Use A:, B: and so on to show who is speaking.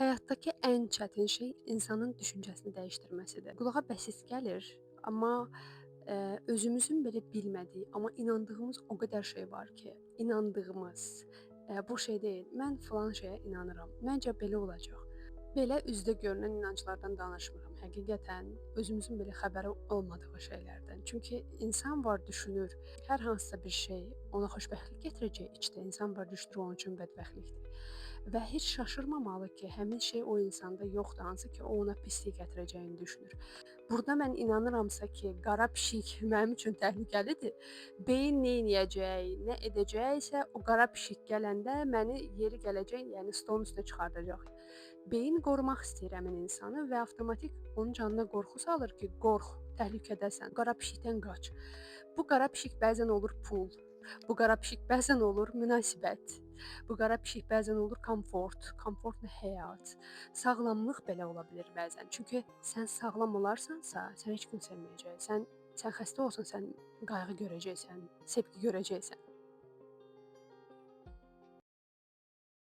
A: Həyatdakı ən çətin şey insanın düşüncəsini dəyişdirməsidir. Qulağa bəsit gəlir, amma özümüzün belə bilmədiyi, amma inandığımız o qədər şey var ki, inandığımız bu şey deyil. Mən filan şeyə inanıram. Məncə belə olacaq. Belə üzdə görünən inanclardan danışmıram. Həqiqətən özümüzün belə xəbəri olmadığı şeylərdən. Çünki insan var düşünür, hər hansısa bir şey ona xoşbəxtlik gətirəcək içdə. İnsan var düşünür onun üçün bədbəxtlikdir. Və heç şaşırmamalı ki, həmin şey o insanda yoxdur, hansı ki o ona pislik gətirəcəyini düşünür. Burada mən inanıramsa ki, qara pişik mənim üçün təhlükəlidir. Beyin neyniyəcək, nə edəcəksə, o qara pişik gələndə məni yeri gələcək, yəni stolun üstünə çıxardacaq. Beyin qorumaq istəyir həmin insanı və avtomatik onun canına qorxu salır ki, qorx, təhlükədəsən, qara pişikdən qaç. Bu qara pişik bəzən olur pul, bu qara pişik bəzən olur münasibət, bu qara pişik bəzən olur komfortlu həyat, sağlamlıq belə ola bilər bəzən. Çünki sən sağlam olarsansa, sən heç kim sevməyəcək. Sən xəstə olsan, sən qayğı görəcəksən, sevgi görəcəksən.